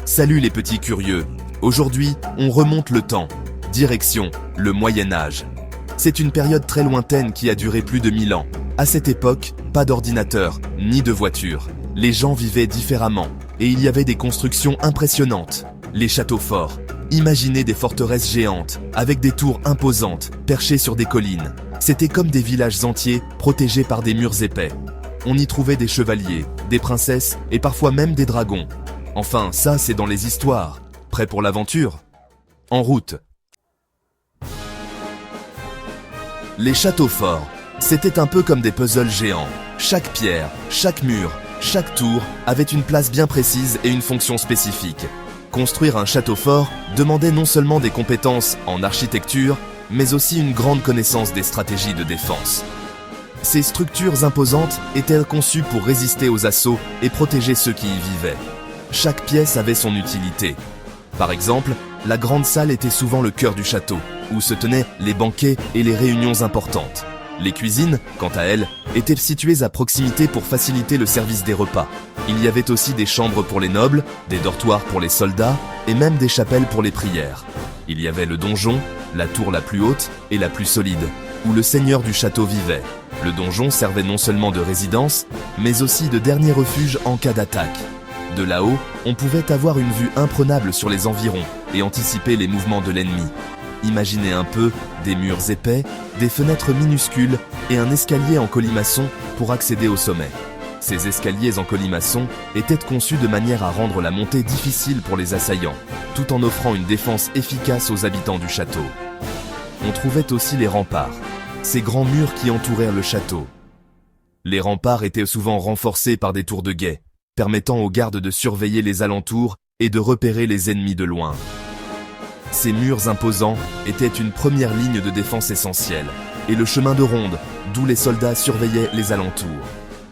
Salut les petits curieux. Aujourd'hui, on remonte le temps. Direction, le Moyen-Âge. C'est une période très lointaine qui a duré plus de 1000 ans. À cette époque, pas d'ordinateur, ni de voiture. Les gens vivaient différemment, et il y avait des constructions impressionnantes. Les châteaux forts. Imaginez des forteresses géantes, avec des tours imposantes, perchées sur des collines. C'était comme des villages entiers, protégés par des murs épais. On y trouvait des chevaliers, des princesses, et parfois même des dragons. Enfin, ça c'est dans les histoires. Prêt pour l'aventure? En route. Les châteaux forts, c'était un peu comme des puzzles géants. Chaque pierre, chaque mur, chaque tour avait une place bien précise et une fonction spécifique. Construire un château fort demandait non seulement des compétences en architecture, mais aussi une grande connaissance des stratégies de défense. Ces structures imposantes étaient conçues pour résister aux assauts et protéger ceux qui y vivaient. Chaque pièce avait son utilité. Par exemple, la grande salle était souvent le cœur du château, où se tenaient les banquets et les réunions importantes. Les cuisines, quant à elles, étaient situées à proximité pour faciliter le service des repas. Il y avait aussi des chambres pour les nobles, des dortoirs pour les soldats et même des chapelles pour les prières. Il y avait le donjon, la tour la plus haute et la plus solide, où le seigneur du château vivait. Le donjon servait non seulement de résidence, mais aussi de dernier refuge en cas d'attaque. De là-haut, on pouvait avoir une vue imprenable sur les environs et anticiper les mouvements de l'ennemi. Imaginez un peu des murs épais, des fenêtres minuscules et un escalier en colimaçon pour accéder au sommet. Ces escaliers en colimaçon étaient conçus de manière à rendre la montée difficile pour les assaillants, tout en offrant une défense efficace aux habitants du château. On trouvait aussi les remparts, ces grands murs qui entourèrent le château. Les remparts étaient souvent renforcés par des tours de guet, permettant aux gardes de surveiller les alentours et de repérer les ennemis de loin. Ces murs imposants étaient une première ligne de défense essentielle, et le chemin de ronde, d'où les soldats surveillaient les alentours.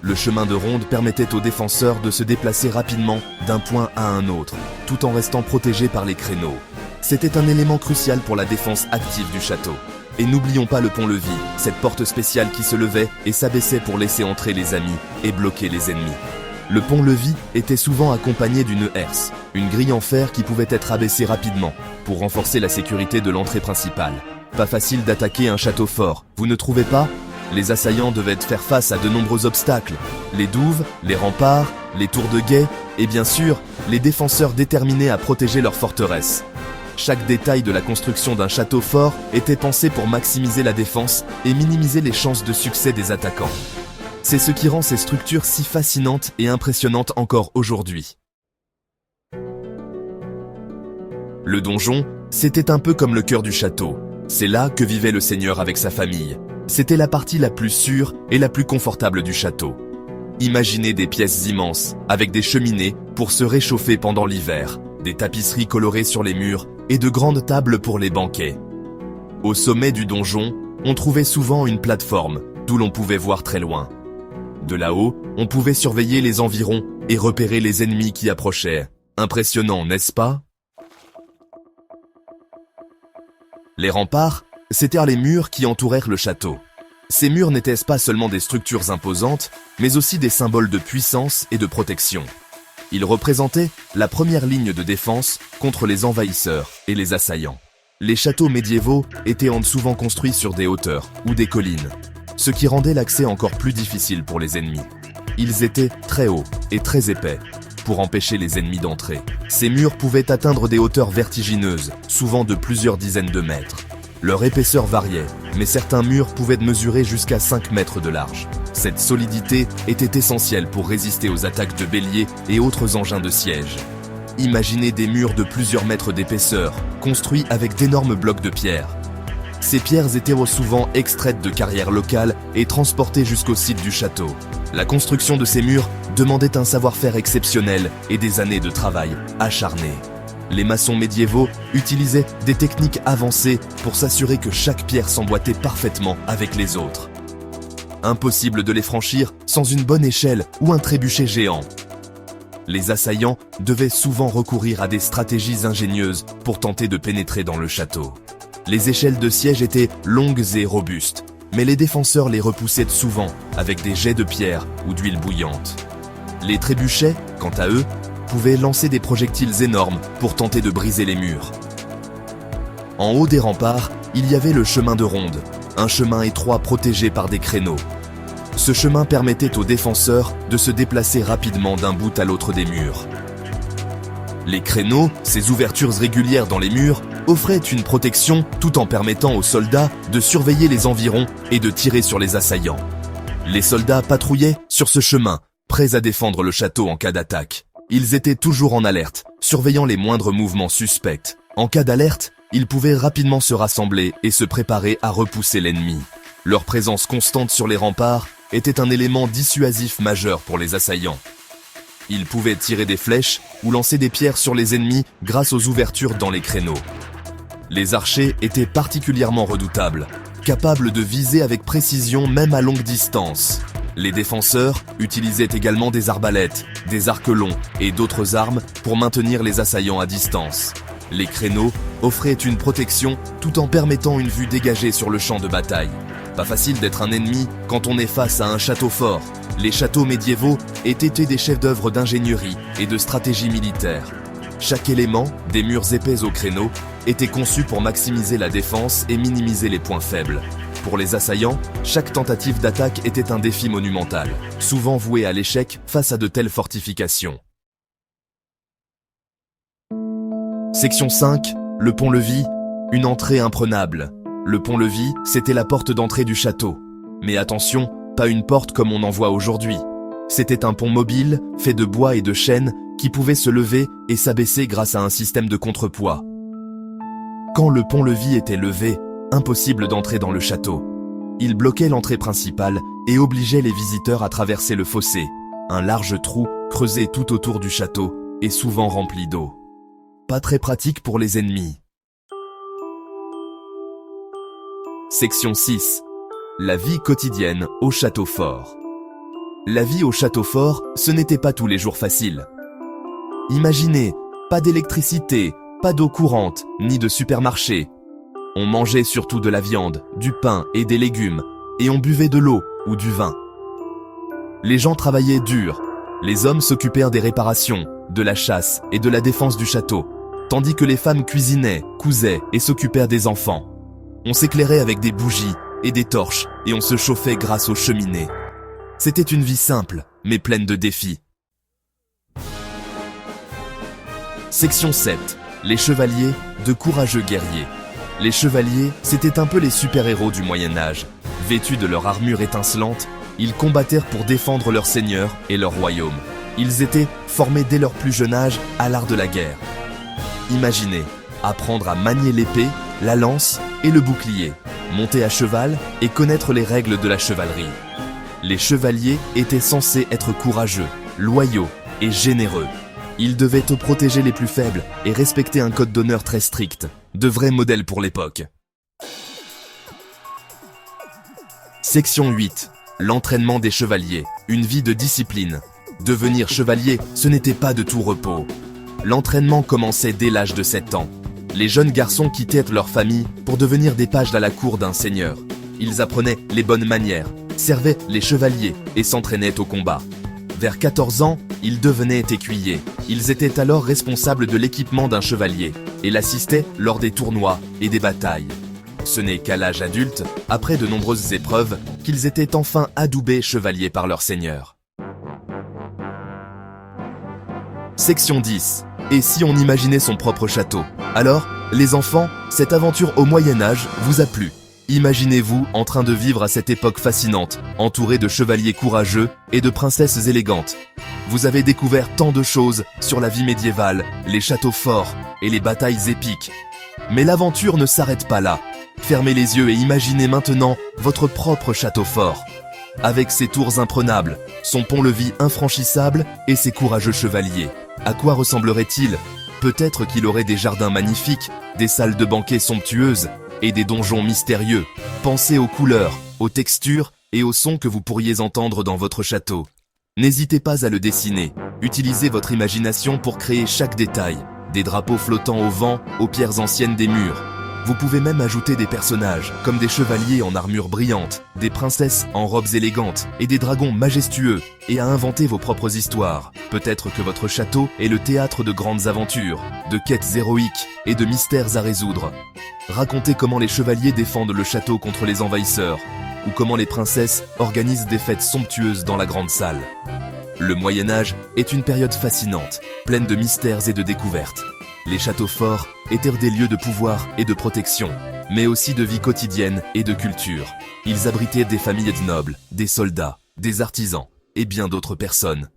Le chemin de ronde permettait aux défenseurs de se déplacer rapidement d'un point à un autre, tout en restant protégés par les créneaux. C'était un élément crucial pour la défense active du château. Et n'oublions pas le pont-levis, cette porte spéciale qui se levait et s'abaissait pour laisser entrer les amis et bloquer les ennemis. Le pont-levis était souvent accompagné d'une herse, une grille en fer qui pouvait être abaissée rapidement pour renforcer la sécurité de l'entrée principale. Pas facile d'attaquer un château fort, vous ne trouvez pas? Les assaillants devaient faire face à de nombreux obstacles, les douves, les remparts, les tours de guet et bien sûr, les défenseurs déterminés à protéger leur forteresse. Chaque détail de la construction d'un château fort était pensé pour maximiser la défense et minimiser les chances de succès des attaquants. C'est ce qui rend ces structures si fascinantes et impressionnantes encore aujourd'hui. Le donjon, c'était un peu comme le cœur du château. C'est là que vivait le seigneur avec sa famille. C'était la partie la plus sûre et la plus confortable du château. Imaginez des pièces immenses, avec des cheminées pour se réchauffer pendant l'hiver, des tapisseries colorées sur les murs et de grandes tables pour les banquets. Au sommet du donjon, on trouvait souvent une plateforme, d'où l'on pouvait voir très loin. De là-haut, on pouvait surveiller les environs et repérer les ennemis qui approchaient. Impressionnant, n'est-ce pas? Les remparts, c'étaient les murs qui entourèrent le château. Ces murs n'étaient pas seulement des structures imposantes, mais aussi des symboles de puissance et de protection. Ils représentaient la première ligne de défense contre les envahisseurs et les assaillants. Les châteaux médiévaux étaient souvent construits sur des hauteurs ou des collines, ce qui rendait l'accès encore plus difficile pour les ennemis. Ils étaient très hauts et très épais, pour empêcher les ennemis d'entrer. Ces murs pouvaient atteindre des hauteurs vertigineuses, souvent de plusieurs dizaines de mètres. Leur épaisseur variait, mais certains murs pouvaient mesurer jusqu'à 5 mètres de large. Cette solidité était essentielle pour résister aux attaques de béliers et autres engins de siège. Imaginez des murs de plusieurs mètres d'épaisseur, construits avec d'énormes blocs de pierre. Ces pierres étaient souvent extraites de carrières locales et transportées jusqu'au site du château. La construction de ces murs demandait un savoir-faire exceptionnel et des années de travail acharné. Les maçons médiévaux utilisaient des techniques avancées pour s'assurer que chaque pierre s'emboîtait parfaitement avec les autres. Impossible de les franchir sans une bonne échelle ou un trébuchet géant. Les assaillants devaient souvent recourir à des stratégies ingénieuses pour tenter de pénétrer dans le château. Les échelles de siège étaient longues et robustes, mais les défenseurs les repoussaient souvent avec des jets de pierre ou d'huile bouillante. Les trébuchets, quant à eux, pouvaient lancer des projectiles énormes pour tenter de briser les murs. En haut des remparts, il y avait le chemin de ronde, un chemin étroit protégé par des créneaux. Ce chemin permettait aux défenseurs de se déplacer rapidement d'un bout à l'autre des murs. Les créneaux, ces ouvertures régulières dans les murs, offraient une protection tout en permettant aux soldats de surveiller les environs et de tirer sur les assaillants. Les soldats patrouillaient sur ce chemin, prêts à défendre le château en cas d'attaque. Ils étaient toujours en alerte, surveillant les moindres mouvements suspects. En cas d'alerte, ils pouvaient rapidement se rassembler et se préparer à repousser l'ennemi. Leur présence constante sur les remparts était un élément dissuasif majeur pour les assaillants. Ils pouvaient tirer des flèches ou lancer des pierres sur les ennemis grâce aux ouvertures dans les créneaux. Les archers étaient particulièrement redoutables, capables de viser avec précision même à longue distance. Les défenseurs utilisaient également des arbalètes, des arcs longs et d'autres armes pour maintenir les assaillants à distance. Les créneaux offraient une protection tout en permettant une vue dégagée sur le champ de bataille. Pas facile d'être un ennemi quand on est face à un château fort. Les châteaux médiévaux étaient des chefs-d'œuvre d'ingénierie et de stratégie militaire. Chaque élément, des murs épais aux créneaux, était conçu pour maximiser la défense et minimiser les points faibles. Pour les assaillants, chaque tentative d'attaque était un défi monumental, souvent voué à l'échec face à de telles fortifications. Section 5, le pont-levis, une entrée imprenable. Le pont-levis, c'était la porte d'entrée du château. Mais attention, pas une porte comme on en voit aujourd'hui. C'était un pont mobile, fait de bois et de chêne, qui pouvait se lever et s'abaisser grâce à un système de contrepoids. Quand le pont-levis était levé, impossible d'entrer dans le château. Il bloquait l'entrée principale et obligeait les visiteurs à traverser le fossé, un large trou creusé tout autour du château et souvent rempli d'eau. Pas très pratique pour les ennemis. Section 6. La vie quotidienne au château fort. La vie au château fort, ce n'était pas tous les jours facile. Imaginez, pas d'électricité, pas d'eau courante, ni de supermarché. On mangeait surtout de la viande, du pain et des légumes, et on buvait de l'eau ou du vin. Les gens travaillaient dur. Les hommes s'occupèrent des réparations, de la chasse et de la défense du château, tandis que les femmes cuisinaient, cousaient et s'occupèrent des enfants. On s'éclairait avec des bougies et des torches et on se chauffait grâce aux cheminées. C'était une vie simple, mais pleine de défis. Section 7. Les chevaliers, de courageux guerriers. Les chevaliers, c'était un peu les super-héros du Moyen-Âge. Vêtus de leur armure étincelante, ils combattèrent pour défendre leur seigneur et leur royaume. Ils étaient formés dès leur plus jeune âge à l'art de la guerre. Imaginez, apprendre à manier l'épée, la lance et le bouclier, monter à cheval et connaître les règles de la chevalerie. Les chevaliers étaient censés être courageux, loyaux et généreux. Ils devaient protéger les plus faibles et respecter un code d'honneur très strict, de vrais modèles pour l'époque. Section 8. L'entraînement des chevaliers, une vie de discipline. Devenir chevalier, ce n'était pas de tout repos. L'entraînement commençait dès l'âge de 7 ans. Les jeunes garçons quittaient leur famille pour devenir des pages à la cour d'un seigneur. Ils apprenaient les bonnes manières, servaient les chevaliers et s'entraînaient au combat. Vers 14 ans, ils devenaient écuyers. Ils étaient alors responsables de l'équipement d'un chevalier et l'assistaient lors des tournois et des batailles. Ce n'est qu'à l'âge adulte, après de nombreuses épreuves, qu'ils étaient enfin adoubés chevaliers par leur seigneur. Section 10. Et si on imaginait son propre château? Alors, les enfants, cette aventure au Moyen-Âge vous a plu. Imaginez-vous en train de vivre à cette époque fascinante, entouré de chevaliers courageux et de princesses élégantes. Vous avez découvert tant de choses sur la vie médiévale, les châteaux forts et les batailles épiques. Mais l'aventure ne s'arrête pas là. Fermez les yeux et imaginez maintenant votre propre château fort. Avec ses tours imprenables, son pont-levis infranchissable et ses courageux chevaliers. À quoi ressemblerait-il? Peut-être qu'il aurait des jardins magnifiques, des salles de banquet somptueuses et des donjons mystérieux. Pensez aux couleurs, aux textures et aux sons que vous pourriez entendre dans votre château. N'hésitez pas à le dessiner. Utilisez votre imagination pour créer chaque détail. Des drapeaux flottants au vent, aux pierres anciennes des murs. Vous pouvez même ajouter des personnages, comme des chevaliers en armure brillante, des princesses en robes élégantes et des dragons majestueux, et à inventer vos propres histoires. Peut-être que votre château est le théâtre de grandes aventures, de quêtes héroïques et de mystères à résoudre. Racontez comment les chevaliers défendent le château contre les envahisseurs, ou comment les princesses organisent des fêtes somptueuses dans la grande salle. Le Moyen-Âge est une période fascinante, pleine de mystères et de découvertes. Les châteaux forts étaient des lieux de pouvoir et de protection, mais aussi de vie quotidienne et de culture. Ils abritaient des familles de nobles, des soldats, des artisans et bien d'autres personnes,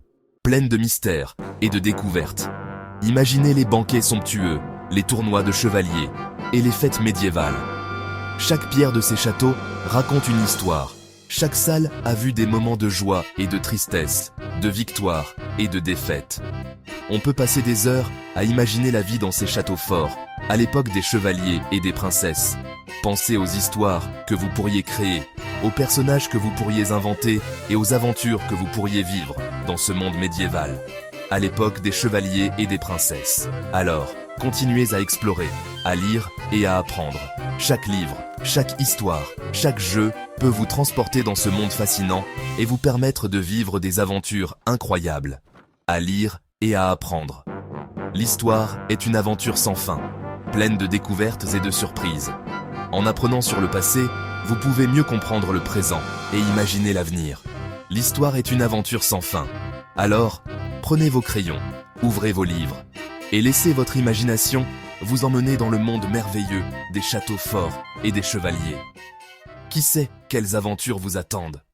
pleines de mystères et de découvertes. Imaginez les banquets somptueux, les tournois de chevaliers et les fêtes médiévales. Chaque pierre de ces châteaux raconte une histoire. Chaque salle a vu des moments de joie et de tristesse, de victoire et de défaite. On peut passer des heures à imaginer la vie dans ces châteaux forts, à l'époque des chevaliers et des princesses. Pensez aux histoires que vous pourriez créer, aux personnages que vous pourriez inventer et aux aventures que vous pourriez vivre dans ce monde médiéval, à l'époque des chevaliers et des princesses. Alors, continuez à explorer, à lire et à apprendre. Chaque livre, chaque histoire, chaque jeu peut vous transporter dans ce monde fascinant et vous permettre de vivre des aventures incroyables. À lire et à apprendre. L'histoire est une aventure sans fin, pleine de découvertes et de surprises. En apprenant sur le passé, vous pouvez mieux comprendre le présent et imaginer l'avenir. L'histoire est une aventure sans fin. Alors, prenez vos crayons, ouvrez vos livres et laissez votre imagination vous emmener dans le monde merveilleux des châteaux forts et des chevaliers. Qui sait quelles aventures vous attendent ?